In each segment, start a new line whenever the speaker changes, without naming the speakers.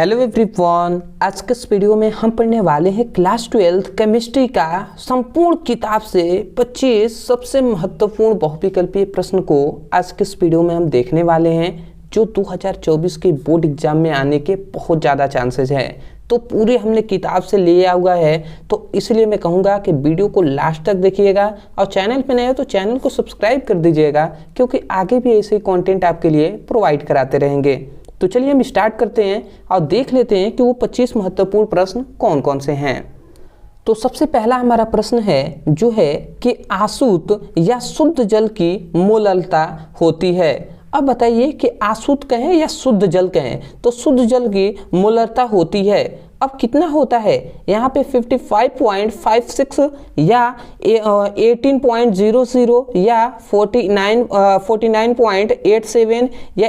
Hello everyone, आज के इस वीडियो में हम पढ़ने वाले हैं क्लास 12 केमिस्ट्री का संपूर्ण किताब से 25 सबसे महत्वपूर्ण बहुविकल्पीय प्रश्न को आज के इस वीडियो में हम देखने वाले हैं, जो 2024 के बोर्ड एग्जाम में आने के बहुत ज़्यादा चांसेस हैं। तो पूरे हमने किताब से लिया हुआ है, तो इसलिए मैं कहूँगा कि वीडियो को लास्ट तक देखिएगा और चैनल पे नए हो तो चैनल को सब्सक्राइब कर दीजिएगा, क्योंकि आगे भी ऐसे ही कंटेंट आपके लिए प्रोवाइड कराते रहेंगे। तो चलिए हम स्टार्ट करते हैं और देख लेते हैं कि वो 25 महत्वपूर्ण प्रश्न कौन कौन से हैं। तो सबसे पहला हमारा प्रश्न है जो है कि आशुद्ध या शुद्ध जल की मोललता होती है। अब बताइए कि आशुद्ध कहें या शुद्ध जल कहें, तो शुद्ध जल की मोललता होती है। अब कितना होता है यहाँ पे 55.56 या 18.00 या 49.87 या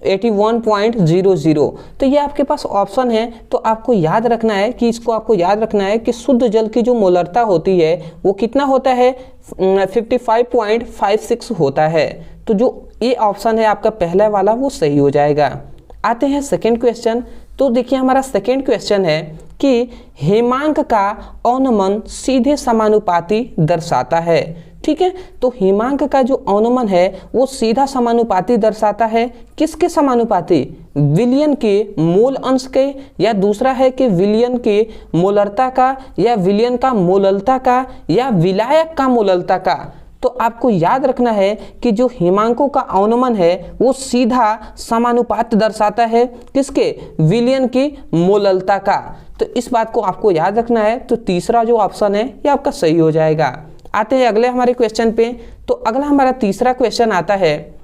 81.00। तो ये आपके पास ऑप्शन है, तो आपको याद रखना है कि इसको आपको याद रखना है कि शुद्ध जल की जो मोलरता होती है वो कितना होता है 55.56 होता है। तो जो ये ऑप्शन है आपका पहला वाला वो सही हो जाएगा। आते हैं सेकेंड क्वेश्चन। तो देखिए हमारा सेकेंड क्वेश्चन है कि हेमांक का अवनमन सीधे समानुपाती दर्शाता है। ठीक है, तो हेमांक का जो अवनमन है वो सीधा समानुपाती दर्शाता है। किसके समानुपाती? विलयन के मोल अंश के, या दूसरा है कि विलयन के मोलरता का, या विलयन का मोललता का, या विलायक का मोललता का। तो आपको याद रखना है कि जो हेमांकों का अवनमन है वो सीधा समानुपात दर्शाता है किसके? विलयन की मोललता का। तो इस बात को आपको याद रखना है। तो तीसरा जो ऑप्शन है ये आपका सही हो जाएगा। आते हैं अगले हमारे क्वेश्चन पे। तो अगला हमारा तीसरा क्वेश्चन आता है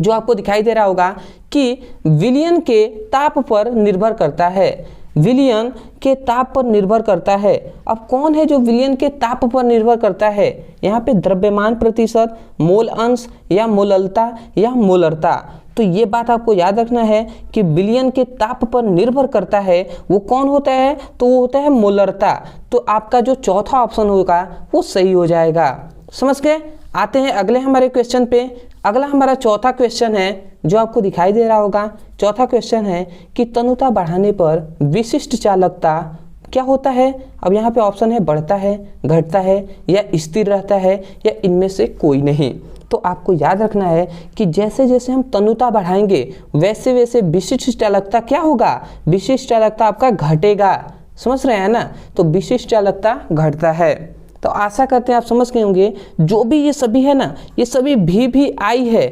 जो आपको दिखाई दे रहा होगा कि विलयन के ताप पर निर्भर करता है। विलयन के ताप पर निर्भर करता है। अब कौन है जो विलयन के ताप पर निर्भर करता है? यहाँ पे द्रव्यमान प्रतिशत, मोल अंश, या मोललता, या मोलरता। तो ये बात आपको याद रखना है कि विलयन के ताप पर निर्भर करता है वो कौन होता है? तो वो होता है मोलरता। तो आपका जो चौथा ऑप्शन होगा वो सही हो जाएगा। समझ गए? आते हैं अगले हमारे क्वेश्चन पे। अगला हमारा चौथा क्वेश्चन है जो आपको दिखाई दे रहा होगा। चौथा क्वेश्चन है कि तनुता बढ़ाने पर विशिष्ट चालकता क्या होता है? अब यहाँ पे ऑप्शन है बढ़ता है, घटता है, या स्थिर रहता है, या इनमें से कोई नहीं। तो आपको याद रखना है कि जैसे जैसे हम तनुता बढ़ाएंगे वैसे वैसे विशिष्ट चालकता क्या होगा? विशिष्ट चालकता आपका घटेगा। समझ रहे हैं ना? तो विशिष्ट चालकता घटता है। तो आशा करते हैं आप समझ गए होंगे। जो भी ये सभी है ना, ये सभी भी आई है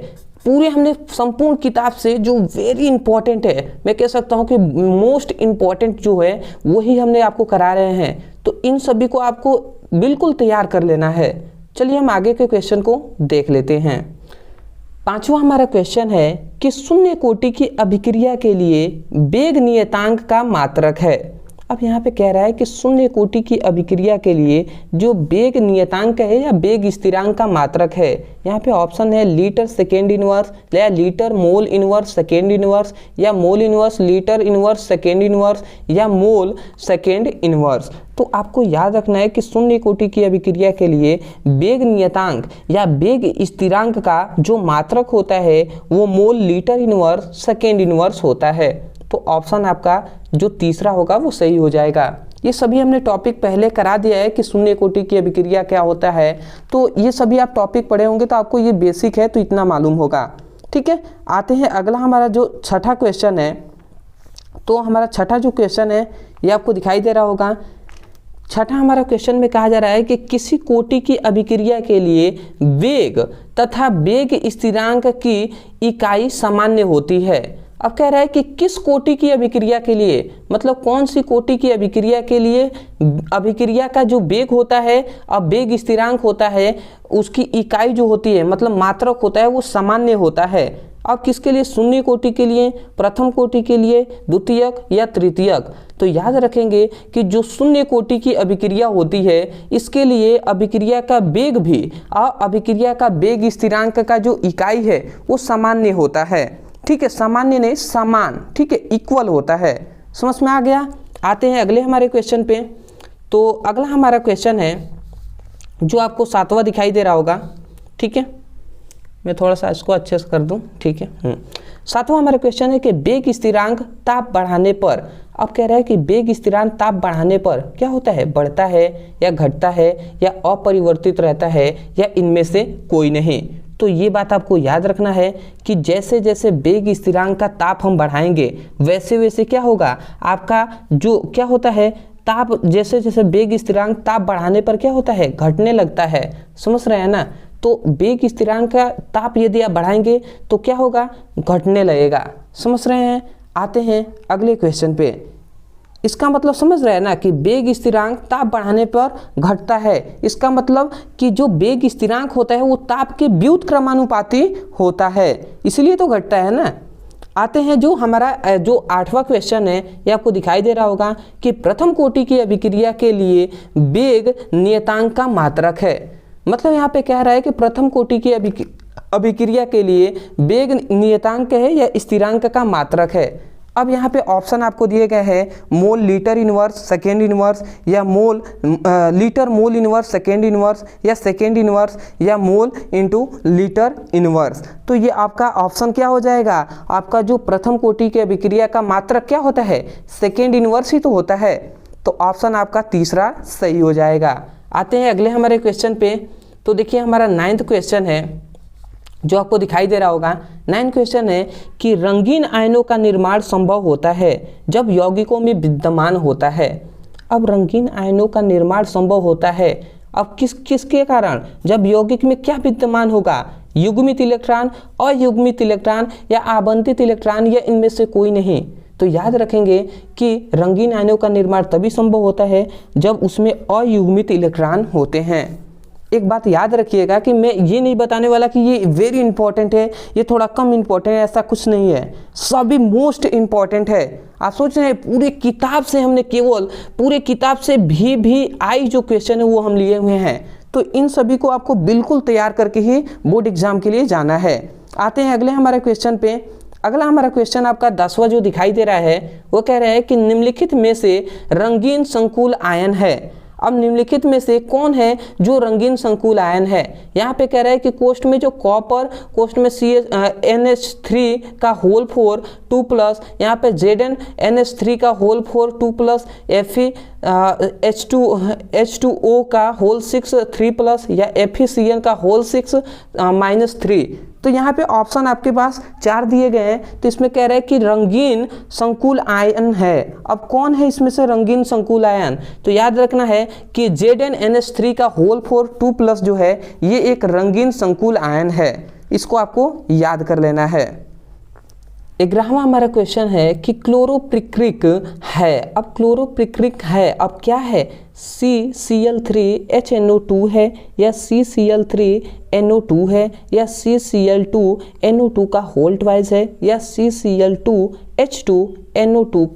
पूरे हमने संपूर्ण किताब से जो वेरी इंपॉर्टेंट है, मैं कह सकता हूँ कि मोस्ट इम्पॉर्टेंट जो है वही हमने आपको करा रहे हैं। तो इन सभी को आपको बिल्कुल तैयार कर लेना है। चलिए हम आगे के क्वेश्चन को देख लेते हैं। पांचवा हमारा क्वेश्चन है कि शून्य कोटि की अभिक्रिया के लिए वेग नियतांक का मात्रक है। अब यहाँ पे कह रहा है कि शून्य कोटि की अभिक्रिया के लिए जो वेग नियतांक है या वेग स्थिरांक का मात्रक है, यहाँ पे ऑप्शन है लीटर सेकेंड इनवर्स, या litre mole inverse second inverse, या mole inverse litre inverse second inverse, या मोल सेकेंड इनवर्स। तो आपको याद रखना है कि शून्य कोटि की अभिक्रिया के लिए वेग नियतांक या वेग स्थिरांक का जो मात्रक होता है वो मोल लीटर इनवर्स सेकेंड इनवर्स होता है। तो ऑप्शन आपका जो तीसरा होगा वो सही हो जाएगा। ये सभी हमने टॉपिक पहले करा दिया है कि शून्य कोटि की अभिक्रिया क्या होता है। तो ये सभी आप टॉपिक पढ़े होंगे तो आपको ये बेसिक है, तो इतना मालूम होगा। ठीक है, आते हैं अगला हमारा जो छठा क्वेश्चन है। तो हमारा छठा जो क्वेश्चन है ये आपको दिखाई दे रहा होगा। छठा हमारा क्वेश्चन में कहा जा रहा है कि किसी कोटि की अभिक्रिया के लिए वेग तथा वेग स्थिरांक की इकाई सामान्य होती है। अब कह रहा है कि किस कोटि की अभिक्रिया के लिए, मतलब कौन सी कोटि की अभिक्रिया के लिए अभिक्रिया का जो वेग होता है और वेग स्थिरांक होता है उसकी इकाई जो होती है, मतलब मात्रक होता है, वो सामान्य होता है। अब किसके लिए? शून्य कोटि के लिए, प्रथम कोटि के लिए, द्वितीयक या तृतीयक। तो याद रखेंगे कि जो शून्य कोटि की अभिक्रिया होती है इसके लिए अभिक्रिया का वेग भी और अभिक्रिया का वेग स्थिरांक का जो इकाई है वो सामान्य होता है। ठीक है, सामान्य नहीं, समान। ठीक है, इक्वल होता है। समझ में आ गया? आते हैं अगले हमारे क्वेश्चन पे। तो अगला हमारा क्वेश्चन है जो आपको सातवां दिखाई दे रहा होगा। ठीक है, मैं थोड़ा सा इसको अच्छे से कर दूं। ठीक है, सातवां हमारा क्वेश्चन है कि वेग स्थिरांक ताप बढ़ाने पर, अब कह रहा है कि वेग स्थिरांक ताप बढ़ाने पर क्या होता है, बढ़ता है या घटता है या अपरिवर्तित रहता है या इनमें से कोई नहीं। तो ये बात आपको याद रखना है कि जैसे जैसे वेग स्थिरांक का ताप हम बढ़ाएंगे वैसे वैसे क्या होगा, आपका जो क्या होता है ताप, जैसे जैसे वेग स्थिरांक ताप बढ़ाने पर क्या होता है, घटने लगता है। समझ रहे हैं ना। तो वेग स्थिरांक का ताप यदि आप बढ़ाएंगे तो क्या होगा, घटने लगेगा। समझ रहे हैं। आते हैं अगले क्वेश्चन पे। इसका मतलब समझ रहे हैं ना कि वेग स्थिरांक ताप बढ़ाने पर घटता है। इसका मतलब कि जो वेग स्थिरांक होता है वो ताप के व्युत्क्रमानुपाती होता है, इसलिए तो घटता है ना। आते हैं जो हमारा जो आठवां क्वेश्चन है, ये आपको दिखाई दे रहा होगा कि प्रथम कोटि की अभिक्रिया के लिए वेग नियतांक का मात्रक है। मतलब यहाँ पे कह रहा है कि प्रथम कोटि की अभिक्रिया के लिए वेग नियतांक है या स्थिरांक का मात्रक है। अब यहाँ पे ऑप्शन आपको दिए गए हैं, mole litre inverse second inverse, या mole litre mole inverse second inverse, या सेकेंड इनवर्स, या मोल इनटू लीटर इनवर्स। तो ये आपका ऑप्शन क्या हो जाएगा, आपका जो प्रथम कोटि के अभिक्रिया का मात्रक क्या होता है, सेकेंड इनवर्स ही तो होता है। तो ऑप्शन आपका तीसरा सही हो जाएगा। आते हैं अगले हमारे क्वेश्चन पे। तो देखिए हमारा 9th क्वेश्चन है जो आपको दिखाई दे रहा होगा। 9th क्वेश्चन है कि रंगीन आयनों का निर्माण संभव होता है जब यौगिकों में विद्यमान होता है। अब रंगीन आयनों का निर्माण संभव होता है, अब किसके कारण, जब यौगिक में क्या विद्यमान होगा, युग्मित इलेक्ट्रॉन, अयुग्मित इलेक्ट्रॉन या आवंटित इलेक्ट्रॉन या इनमें से कोई नहीं। तो याद रखेंगे कि रंगीन आयनों का निर्माण तभी संभव होता है जब उसमें अयुग्मित इलेक्ट्रॉन होते हैं। एक बात याद रखिएगा कि मैं ये नहीं बताने वाला कि ये वेरी इंपॉर्टेंट है, ये थोड़ा कम इंपॉर्टेंट है, ऐसा कुछ नहीं है, सभी मोस्ट इंपॉर्टेंट है। आप सोच रहे हैं पूरे किताब से हमने केवल पूरे किताब से भी आई जो क्वेश्चन है वो हम लिए हुए हैं। तो इन सभी को आपको बिल्कुल तैयार करके ही बोर्ड एग्जाम के लिए जाना है। आते हैं अगले हमारे क्वेश्चन पे। अगला हमारा क्वेश्चन आपका 10वां जो दिखाई दे रहा है वो कह रहा है कि निम्नलिखित में से रंगीन संकुल आयन है। अब निम्नलिखित में से कौन है जो रंगीन संकुल आयन है। यहाँ पे कह रहा है कि कोष्ठ में जो कॉपर, कोष्ठ में NH3 का होल 4 2+, यहाँ पे ZnNH3 का होल 4 2+, Fe H2O का होल 6 3+, या FeCN का होल 6 -3। तो यहाँ पे ऑप्शन आपके पास 4 दिए गए हैं। तो इसमें कह रहा है कि रंगीन संकुल आयन है। अब कौन है इसमें से रंगीन संकुल आयन, तो याद रखना है कि ZnNH3 का होल 4 2+ जो है ये एक रंगीन संकुल आयन है, इसको आपको याद कर लेना है। 11वां हमारा क्वेश्चन है कि क्लोरोप्रिक्रिक है। अब क्लोरोप्रिक्रिक है, अब क्या है, CCl3HNO2 है या CCl3NO2 है या CCl2NO2 का होल ट्वाइस है या CCl2H2NO2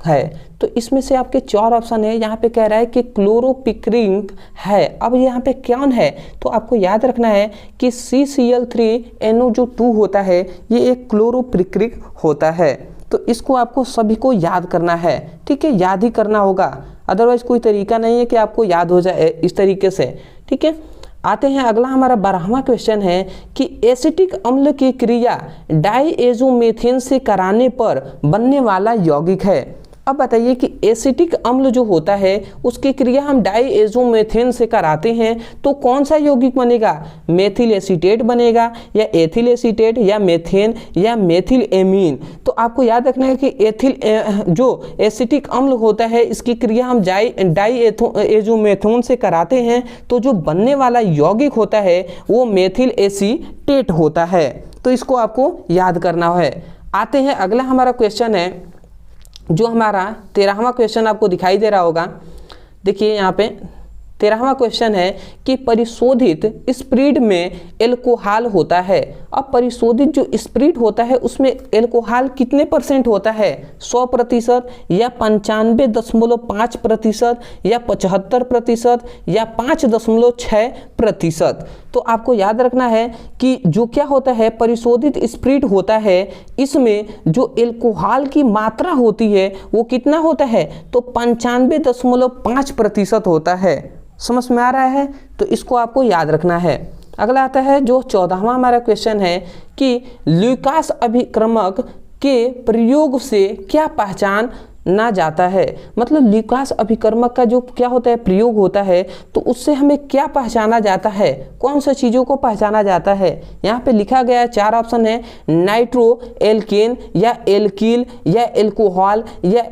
है। तो इसमें से आपके 4 ऑप्शन है। यहाँ पे कह रहा है कि क्लोरोप्रिक्रिक है। अब यहाँ पे कौन है, तो आपको याद रखना है कि CCl3NO जो 2 होता है ये एक क्लोरोप्रिक्रिक होता है। तो इसको आपको सभी को याद करना है, ठीक है, याद ही करना होगा, अदरवाइज कोई तरीका नहीं है कि आपको याद हो जाए इस तरीके से, ठीक है। आते हैं अगला हमारा 12वां क्वेश्चन है कि एसिटिक अम्ल की क्रिया डाईएजोमेथेन से कराने पर बनने वाला यौगिक है। अब बताइए कि एसिटिक अम्ल जो होता है उसकी क्रिया हम डाईएजोमेथेन से कराते हैं तो कौन सा यौगिक बनेगा, मेथिल एसीटेट बनेगा या एथिल एसीटेट या मेथेन या मेथिल एमीन। तो आपको याद रखना है कि जो एसिटिक अम्ल होता है इसकी क्रिया हम डाईएजोमेथेन से कराते हैं तो जो बनने वाला यौगिक होता है वो मेथिल एसीटेट होता है। तो इसको आपको याद करना है। आते हैं अगला हमारा क्वेश्चन है जो हमारा 13वां क्वेश्चन आपको दिखाई दे रहा होगा। देखिए यहाँ पे 13वां क्वेश्चन है कि परिशोधित स्प्रीड में एल्कोहल होता है। अब परिशोधित जो स्प्रीड होता है उसमें एल्कोहल कितने % होता है, 100% या 95.5% या 75% या 5.6%। तो आपको याद रखना है कि जो क्या होता है परिशोधित स्प्रीड होता है इसमें जो एल्कोहल की मात्रा होती है वो कितना होता है, तो 95.5% होता है। समझ में आ रहा है, तो इसको आपको याद रखना है। अगला आता है जो 14वां हमारा क्वेश्चन है कि ल्यूकास अभिक्रमक के प्रयोग से क्या पहचान ना जाता है। मतलब ल्यूकास अभिकर्मक का जो क्या होता है प्रयोग होता है तो उससे हमें क्या पहचाना जाता है, कौन सा चीज़ों को पहचाना जाता है। यहाँ पे लिखा गया है 4 ऑप्शन है, नाइट्रो एल्केन या एल्कील या एल्कोहल या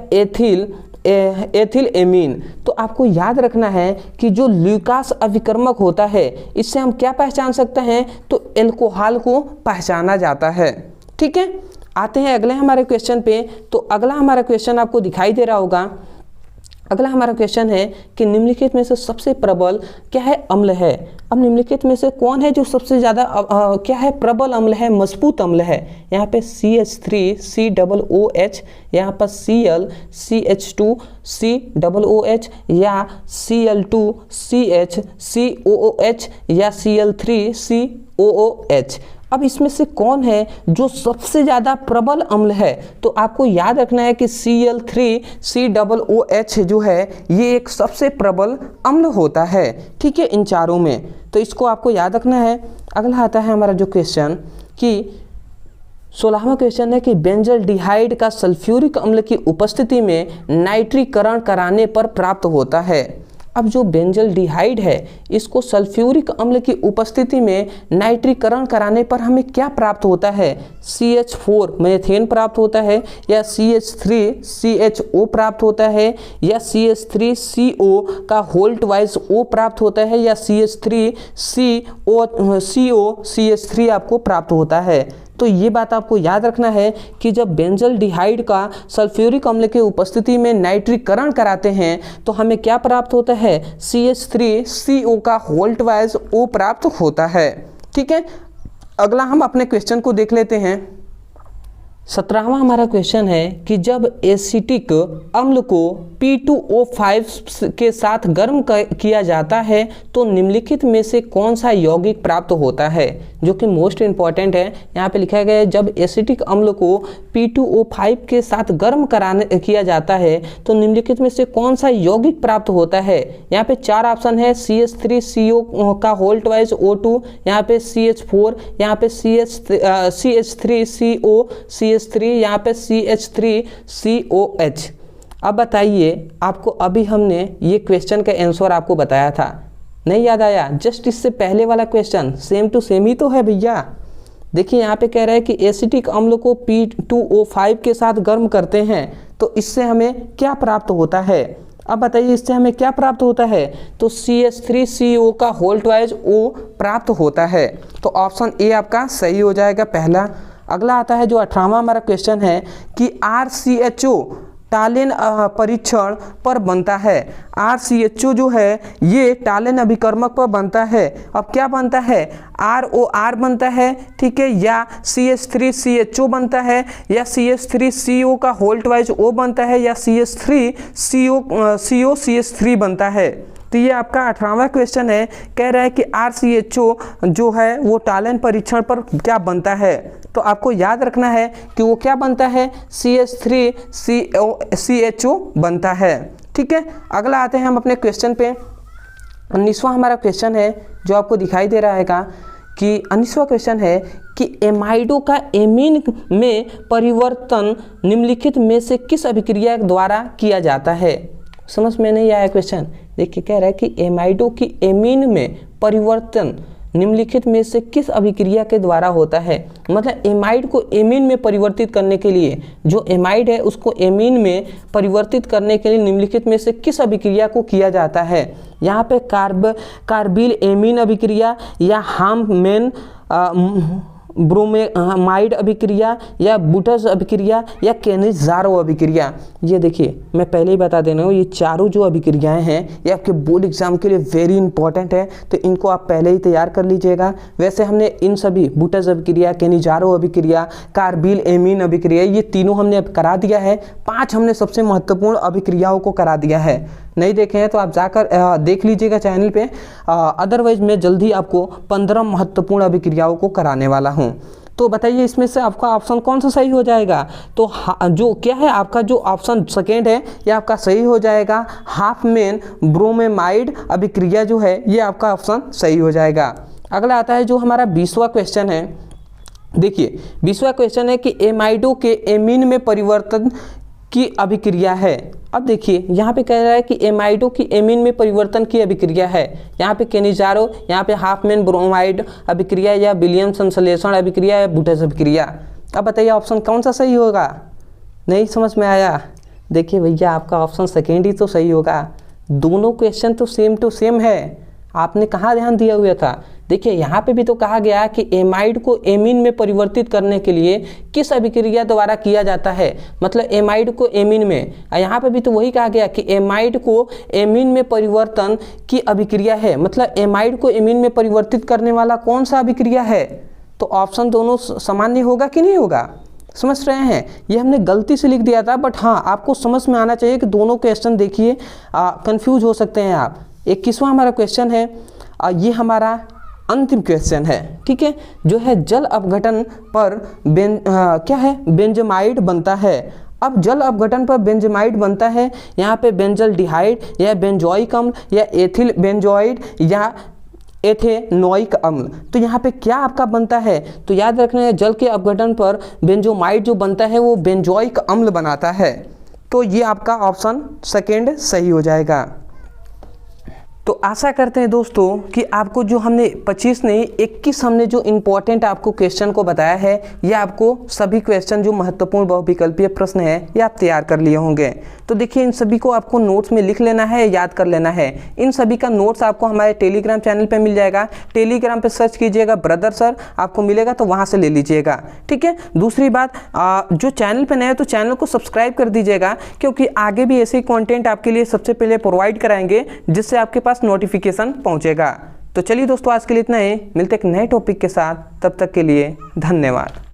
एथिल एमीन। तो आपको याद रखना है कि जो ल्यूकास अभिकर्मक होता है इससे हम क्या पहचान सकते हैं, तो एल्कोहल को पहचाना जाता है। ठीक है, आते हैं अगले हमारे क्वेश्चन पे। तो अगला हमारा क्वेश्चन आपको दिखाई दे रहा होगा। अगला हमारा क्वेश्चन है कि निम्नलिखित में से सबसे प्रबल क्या है, अम्ल है। अब निम्नलिखित में से कौन है जो सबसे ज़्यादा क्या है, प्रबल अम्ल है, मजबूत अम्ल है। यहाँ पे CH3 COOH, यहाँ पर Cl CH2 COOH या Cl2 CH COOH या Cl3 COOH। अब इसमें से कौन है जो सबसे ज़्यादा प्रबल अम्ल है, तो आपको याद रखना है कि Cl3 COOH जो है ये एक सबसे प्रबल अम्ल होता है। ठीक है, इन चारों में, तो इसको आपको याद रखना है। अगला आता है हमारा जो क्वेश्चन कि 16वां क्वेश्चन है कि बेंजल्डिहाइड का सल्फ्यूरिक अम्ल की उपस्थिति में नाइट्रीकरण कराने पर प्राप्त होता है। अब जो बेंजल्डिहाइड है इसको सल्फ्यूरिक अम्ल की उपस्थिति में नाइट्रीकरण कराने पर हमें क्या प्राप्त होता है, CH4 मेथेन प्राप्त होता है या CH3 CHO प्राप्त होता है या CH3 CO का होल्ट वाइज O प्राप्त होता है या CH3 CO CH3 आपको प्राप्त होता है। तो ये बात आपको याद रखना है कि जब बेंजल्डिहाइड का सल्फ्यूरिक अम्ल की उपस्थिति में नाइट्रीकरण कराते हैं तो हमें क्या प्राप्त होता है, CH3 CO का होल्ट वाइज O प्राप्त होता है। ठीक है, अगला हम अपने क्वेश्चन को देख लेते हैं। 17वां हमारा क्वेश्चन है कि जब एसिटिक अम्ल को P2O5 के साथ गर्म किया जाता है तो निम्नलिखित में से कौन सा यौगिक प्राप्त होता है, जो कि मोस्ट इम्पॉर्टेंट है। यहाँ पे लिखा गया है जब एसिटिक अम्ल को P2O5 के साथ गर्म किया जाता है तो निम्नलिखित में से कौन सा यौगिक प्राप्त होता है। यहाँ पे 4 ऑप्शन है, CH3 CO का होल्ट वाइज O2, यहाँ पे CH4, यहाँ पे CH3 CO CH3, यहाँ पे CH3 COH। अब बताइए, आपको अभी हमने ये क्वेश्चन का आंसर आपको बताया था, नहीं याद आया? जस्ट इससे पहले वाला क्वेश्चन सेम टू सेम ही तो है भैया। देखिए यहाँ पे कह रहा है कि एसिटिक अम्ल को P2O5 के साथ गर्म करते हैं तो इससे हमें क्या प्राप्त होता है। अब बताइए इससे हमें क्या प्राप्त होता है, तो CH3 CO का होल्ट वाइज O प्राप्त होता है। तो ऑप्शन ए आपका सही हो जाएगा पहला। अगला आता है जो 18वां हमारा क्वेश्चन है कि RCHO टालेन परीक्षण पर बनता है। RCHO जो है ये टालेन अभिकर्मक पर बनता है। अब क्या बनता है, ROR बनता है, ठीक है, या CH3 CHO बनता है या CH3 CO का होल्ट वाइज O बनता है या CH3 CO CH3 बनता है। तो ये आपका 18वां क्वेश्चन है, कह रहा है कि RCHO जो है वो टालेन परीक्षण पर क्या बनता है। तो आपको याद रखना है कि वो क्या बनता है, CH3 CHO बनता है। ठीक है, अगला आते हैं हम अपने क्वेश्चन पे। 19वां हमारा क्वेश्चन है जो आपको दिखाई दे रहा है कि 19वां क्वेश्चन है कि एमाइडो का एमीन में परिवर्तन निम्नलिखित में से किस अभिक्रिया द्वारा किया जाता है। समझ में नहीं आया क्वेश्चन? देखिए कह रहा है कि एमाइडो की एमीन में परिवर्तन निम्नलिखित में से किस अभिक्रिया के द्वारा होता है। मतलब एमाइड को एमीन में परिवर्तित करने के लिए, जो एमाइड है उसको एमीन में परिवर्तित करने के लिए निम्नलिखित में से किस अभिक्रिया को किया जाता है। यहाँ पे कार्बिल एमीन अभिक्रिया या हाममेन ब्रोमेमाइड अभिक्रिया या बुटस अभिक्रिया या केनिज़ारो अभिक्रिया। ये देखिए मैं पहले ही बता देना हूँ, ये चारों जो अभिक्रियाएं हैं ये आपके बोर्ड एग्जाम के लिए वेरी इंपॉर्टेंट है, तो इनको आप पहले ही तैयार कर लीजिएगा। वैसे हमने इन सभी बुटस अभिक्रिया, केनिज़ारो अभिक्रिया, कार्बिल एमीन अभिक्रिया, ये तीनों हमने अब करा दिया है। 5 हमने सबसे महत्वपूर्ण अभिक्रियाओं को करा दिया है। नहीं देखे हैं तो आप जाकर देख लीजिएगा चैनल पे। अदरवाइज मैं जल्दी आपको 15 महत्वपूर्ण अभिक्रियाओं को कराने वाला हूँ। तो बताइए इसमें से आपका ऑप्शन कौन सा सही हो जाएगा। तो जो क्या है आपका जो ऑप्शन सेकेंड है ये आपका सही हो जाएगा। हाफमैन ब्रोमेमाइड अभिक्रिया जो है ये आपका ऑप्शन सही हो जाएगा। अगला आता है जो हमारा 20वां क्वेश्चन है। देखिए 20वां क्वेश्चन है कि एमाइडो के एमीन में परिवर्तन की अभिक्रिया है। अब देखिए यहाँ पे कह रहा है कि एमाइडो की एमीन में परिवर्तन की अभिक्रिया है। यहाँ पे केनिजारो, यहाँ पे हाफमैन ब्रोमाइड अभिक्रिया या विलियम संश्लेषण अभिक्रिया या बुटेस अभिक्रिया। अब बताइए ऑप्शन कौन सा सही होगा? नहीं समझ में आया? देखिए भैया आपका ऑप्शन सेकेंड ही तो सही होगा। दोनों क्वेश्चन तो सेम टू सेम है, आपने कहाँ ध्यान दिया हुआ था? देखिए यहाँ पे भी तो कहा गया कि एमाइड को एमीन में परिवर्तित करने के लिए किस अभिक्रिया द्वारा किया जाता है, मतलब एमाइड को एमीन में। यहाँ पे भी तो वही कहा गया कि एमाइड को एमीन में परिवर्तन की अभिक्रिया है, मतलब एमाइड को एमीन में परिवर्तित करने वाला कौन सा अभिक्रिया है? तो ऑप्शन दोनों सामान्य होगा कि नहीं होगा? समझ रहे हैं? ये हमने गलती से लिख दिया था, बट हाँ आपको समझ में आना चाहिए कि दोनों क्वेश्चन देखिए कंफ्यूज हो सकते हैं आप। 21वां हमारा क्वेश्चन है, ये हमारा अंतिम क्वेश्चन है, ठीक है, जो है जल अपघटन पर क्या है, बेंजमाइड बनता है। अब जल अपघटन पर बेंजमाइड बनता है, यहाँ पे बेंजल्डिहाइड या बेंजोइक अम्ल या एथिल बेंजोइड या एथेनोइक अम्ल। तो यहाँ पे क्या आपका बनता है? तो याद रखना है जल के अपघटन पर बेंजोमाइड जो बनता है वो बेंजोइक अम्ल बनाता है। तो ये आपका ऑप्शन सेकेंड सही हो जाएगा। तो आशा करते हैं दोस्तों कि आपको जो हमने 25 नहीं 21 हमने जो इम्पोर्टेंट आपको क्वेश्चन को बताया है, ये आपको सभी क्वेश्चन जो महत्वपूर्ण बहुविकल्पीय प्रश्न है ये आप तैयार कर लिए होंगे। तो देखिए इन सभी को आपको नोट्स में लिख लेना है, याद कर लेना है। इन सभी का नोट्स आपको हमारे टेलीग्राम चैनल पे मिल जाएगा। टेलीग्राम पे सर्च कीजिएगा ब्रदर सर, आपको मिलेगा तो वहाँ से ले लीजिएगा, ठीक है। दूसरी बात, जो चैनल पे नए हैं तो चैनल को सब्सक्राइब कर दीजिएगा, क्योंकि आगे भी ऐसे ही कॉन्टेंट आपके लिए सबसे पहले प्रोवाइड कराएंगे जिससे आपके पास नोटिफिकेशन पहुंचेगा। तो चलिए दोस्तों आज के लिए इतना ही, मिलते एक नए टॉपिक के साथ, तब तक के लिए धन्यवाद।